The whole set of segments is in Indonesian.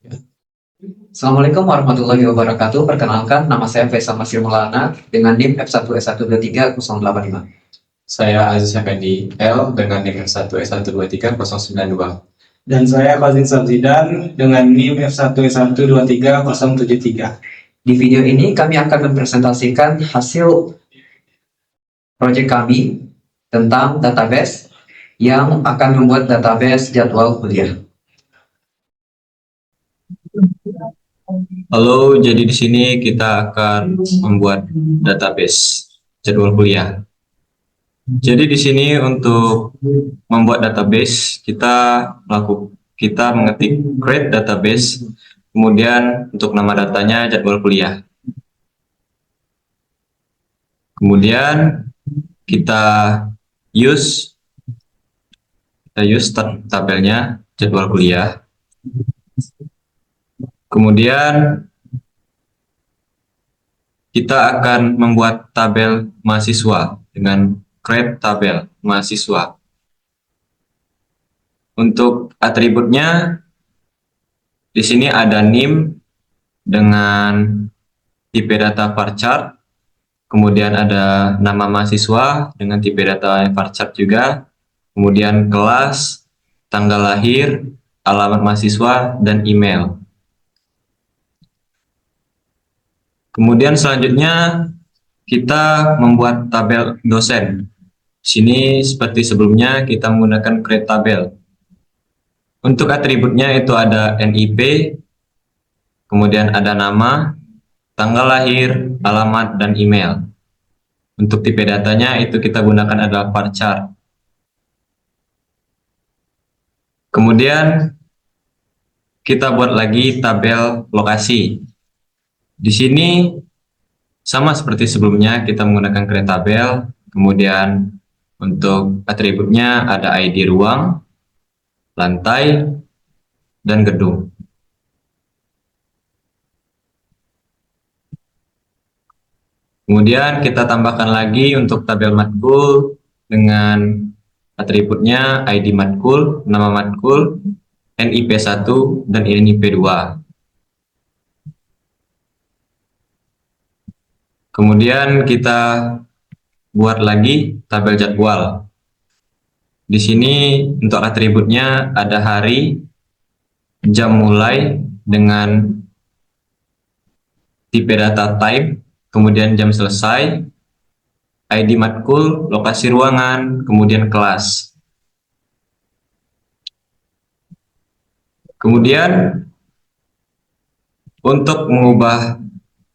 Assalamualaikum warahmatullahi wabarakatuh. Perkenalkan, nama saya Faisal Masir Maulana dengan NIM F1S1230855. Saya Aziz Effendi L dengan NIM F1S12302. Dan saya Fazil Sabzidan dengan NIM F1S1230773. Di video ini kami akan mempresentasikan hasil proyek kami tentang database yang akan membuat database jadwal kuliah. Halo, jadi di sini kita akan membuat database jadwal kuliah. Jadi di sini untuk membuat database kita mengetik create database, kemudian untuk nama datanya jadwal kuliah. Kemudian kita use tabelnya jadwal kuliah. Kemudian kita akan membuat tabel mahasiswa dengan create tabel mahasiswa. Untuk atributnya di sini ada NIM dengan tipe data varchar, kemudian ada nama mahasiswa dengan tipe data varchar juga, kemudian kelas, tanggal lahir, alamat mahasiswa, dan email. Kemudian selanjutnya kita membuat tabel dosen. Sini seperti sebelumnya kita menggunakan create tabel. Untuk atributnya itu ada NIP, kemudian ada nama, tanggal lahir, alamat, dan email. Untuk tipe datanya itu kita gunakan adalah varchar. Kemudian kita buat lagi tabel lokasi. Di sini sama seperti sebelumnya kita menggunakan create tabel, kemudian untuk atributnya ada ID ruang, lantai, dan gedung. Kemudian kita tambahkan lagi untuk tabel matkul dengan atributnya ID matkul, nama matkul, NIP 1, dan NIP 2. Kemudian kita buat lagi tabel jadwal. Di sini untuk atributnya ada hari, jam mulai dengan tipe data type, kemudian jam selesai, ID matkul, lokasi ruangan, kemudian kelas. Kemudian untuk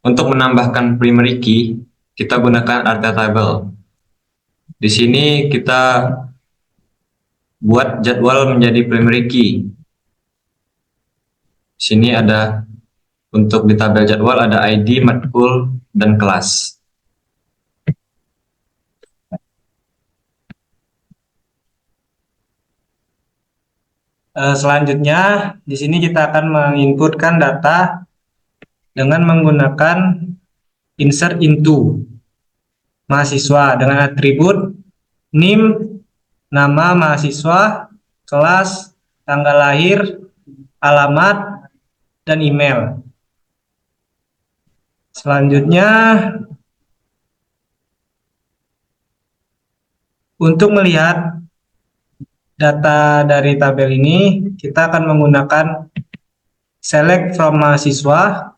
menambahkan primary key, kita gunakan arta table. Di sini kita buat jadwal menjadi primary key. Di sini ada untuk di tabel jadwal ada ID, matkul, dan kelas. Selanjutnya, di sini kita akan menginputkan data dengan menggunakan insert into mahasiswa dengan atribut NIM, nama mahasiswa, kelas, tanggal lahir, alamat, dan email. Selanjutnya, untuk melihat data dari tabel ini, kita akan menggunakan select from mahasiswa,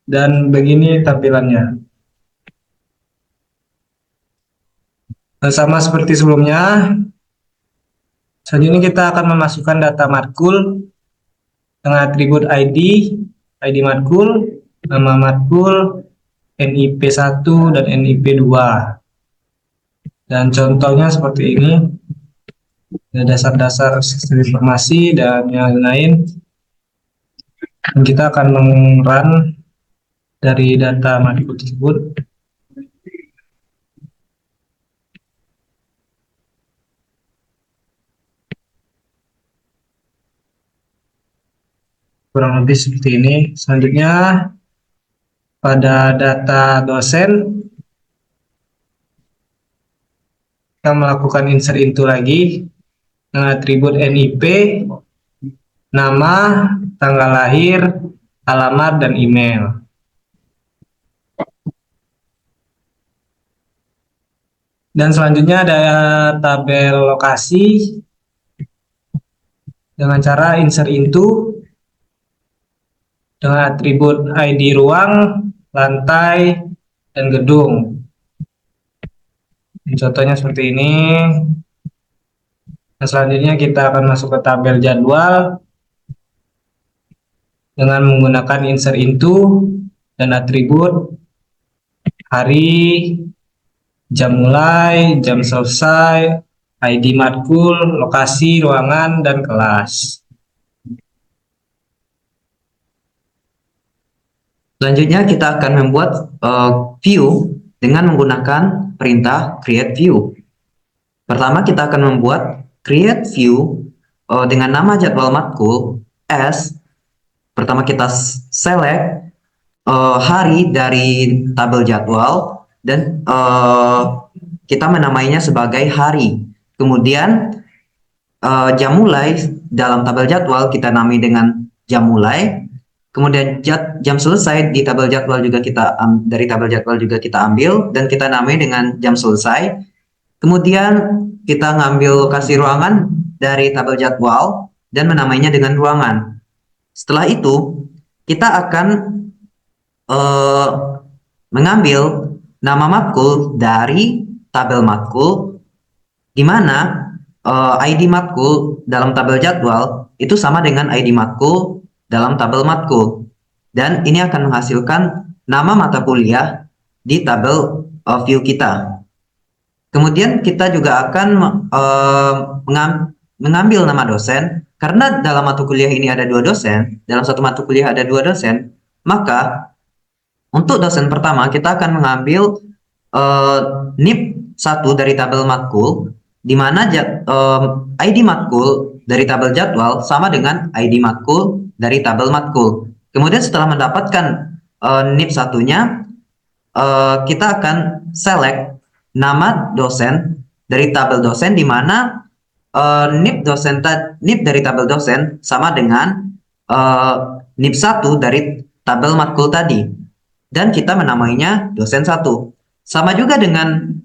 dan begini tampilannya. Sama seperti sebelumnya, selanjutnya kita akan memasukkan data matkul dengan atribut ID matkul, nama matkul, NIP 1 dan NIP 2. Dan contohnya seperti ini. Dasar-dasar sistem informasi dan yang lain. Dan kita akan meng-run dari data matkul tersebut. Kurang lebih seperti ini. Selanjutnya pada data dosen kita melakukan insert into lagi dengan atribut NIP, nama, tanggal lahir, alamat, dan email. Dan selanjutnya ada tabel lokasi dengan cara insert into dengan atribut ID ruang, lantai, dan gedung. Contohnya seperti ini. Dan selanjutnya kita akan masuk ke tabel jadwal dengan menggunakan insert into dan atribut hari, jam mulai, jam selesai, ID matkul, lokasi, ruangan, dan kelas. Selanjutnya kita akan membuat view dengan menggunakan perintah create view. Pertama kita akan membuat create view dengan nama jadwal matkul as. Pertama kita select hari dari tabel jadwal dan kita menamainya sebagai hari. Kemudian jam mulai dalam tabel jadwal kita namai dengan jam mulai. Kemudian jam selesai di tabel jadwal juga dari tabel jadwal juga kita ambil dan kita namai dengan jam selesai. Kemudian kita ngambil lokasi ruangan dari tabel jadwal dan menamainya dengan ruangan. Setelah itu kita akan mengambil nama matkul dari tabel matkul, di mana ID matkul dalam tabel jadwal itu sama dengan ID matkul dalam tabel matkul, dan ini akan menghasilkan nama mata kuliah di tabel view kita. Kemudian kita juga akan mengambil nama dosen, karena dalam mata kuliah ini ada dua dosen, dalam satu mata kuliah ada dua dosen, maka untuk dosen pertama kita akan mengambil NIP 1 dari tabel matkul, di mana ID matkul dari tabel jadwal sama dengan ID matkul dari tabel matkul. Kemudian setelah mendapatkan NIP satunya, kita akan select nama dosen dari tabel dosen, di mana NIP dari tabel dosen sama dengan NIP 1 dari tabel matkul tadi, dan kita menamainya dosen 1. Sama juga dengan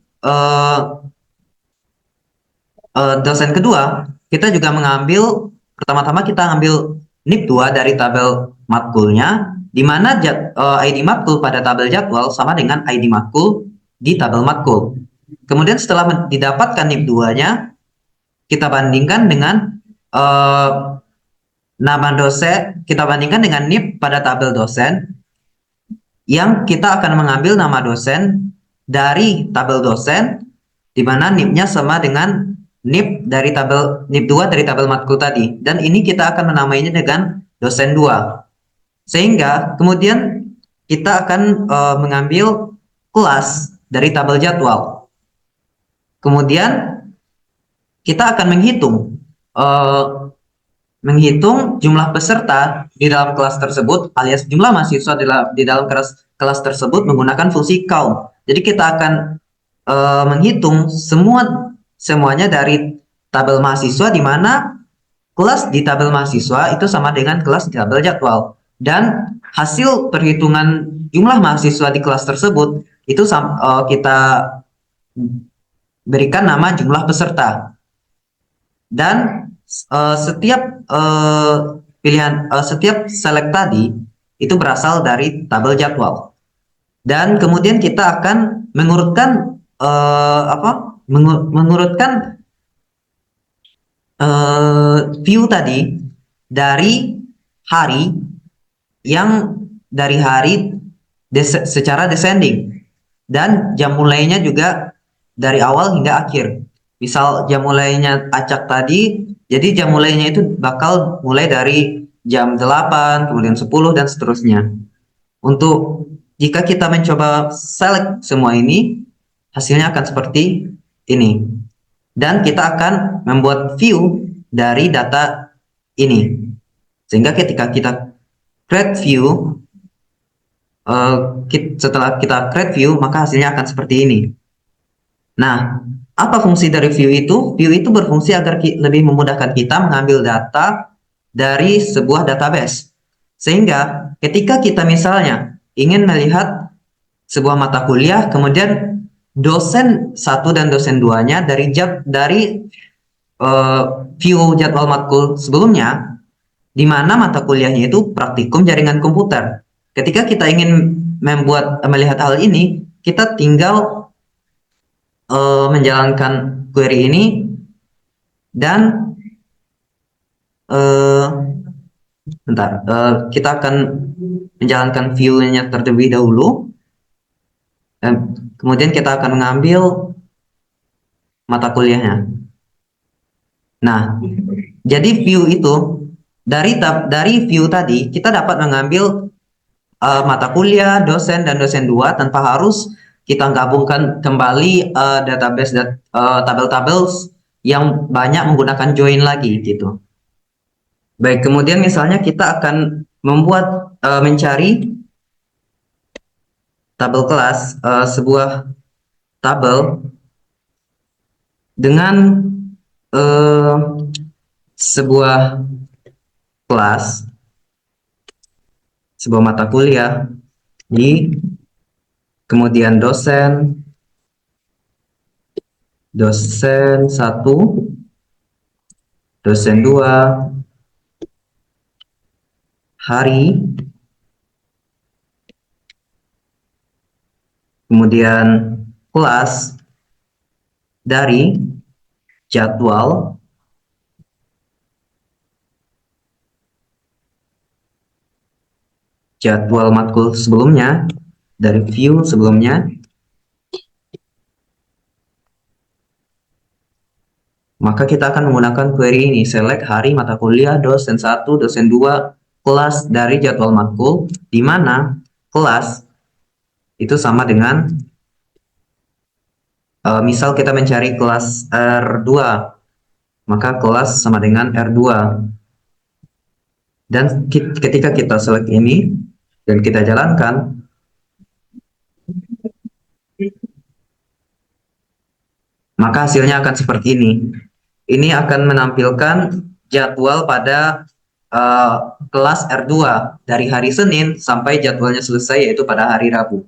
dosen kedua, kita juga mengambil, pertama-tama kita ambil NIP 2 dari tabel matkulnya, di mana ID matkul pada tabel jadwal sama dengan ID matkul di tabel matkul. Kemudian setelah didapatkan NIP 2-nya, kita bandingkan dengan nama dosen, kita bandingkan dengan NIP pada tabel dosen, yang kita akan mengambil nama dosen dari tabel dosen, di mana NIP-nya sama dengan NIP 2 dari tabel matkul tadi, dan ini kita akan menamainya dengan dosen 2. Sehingga kemudian kita akan mengambil kelas dari tabel jadwal. Kemudian kita akan menghitung jumlah peserta di dalam kelas tersebut, alias jumlah mahasiswa di dalam kelas tersebut menggunakan fungsi count. Jadi kita akan menghitung semuanya dari tabel mahasiswa, di mana kelas di tabel mahasiswa itu sama dengan kelas di tabel jadwal, dan hasil perhitungan jumlah mahasiswa di kelas tersebut itu kita berikan nama jumlah peserta. Dan setiap setiap select tadi itu berasal dari tabel jadwal. Dan kemudian kita akan mengurutkan view tadi dari hari, yang dari hari secara descending, dan jam mulainya juga dari awal hingga akhir. Misal jam mulainya acak tadi, jadi jam mulainya itu bakal mulai dari jam 8, kemudian 10, dan seterusnya. Untuk jika kita mencoba select semua ini, hasilnya akan seperti ini. Dan kita akan membuat view dari data ini. Sehingga ketika kita create view, setelah kita create view, maka hasilnya akan seperti ini. Nah, Apa fungsi dari view itu? View itu berfungsi agar lebih memudahkan kita mengambil data dari sebuah database. Sehingga ketika kita misalnya ingin melihat sebuah mata kuliah, kemudian dosen 1 dan dosen 2-nya dari view jadwal matkul sebelumnya, di mana mata kuliahnya itu praktikum jaringan komputer. Ketika kita ingin melihat hal ini, kita tinggal menjalankan query ini dan kita akan menjalankan view-nya terlebih dahulu, dan kemudian kita akan mengambil mata kuliahnya. Nah, jadi view itu dari view tadi kita dapat mengambil mata kuliah, dosen, dan dosen 2 tanpa harus kita gabungkan kembali database tabel-tabel yang banyak menggunakan join lagi gitu. Baik, kemudian misalnya kita akan mencari tabel kelas, sebuah tabel dengan sebuah kelas, sebuah mata kuliah, kemudian dosen 1, dosen 2, hari, kemudian kelas dari jadwal matkul sebelumnya, dari view sebelumnya. Maka kita akan menggunakan query ini, select hari mata kuliah dosen 1, dosen 2, kelas dari jadwal matkul, di mana kelas itu sama dengan misal kita mencari kelas R2, maka kelas sama dengan R2. Dan ketika kita select ini dan kita jalankan, maka hasilnya akan seperti ini. Ini akan menampilkan jadwal pada kelas R2 dari hari Senin sampai jadwalnya selesai, yaitu pada hari Rabu.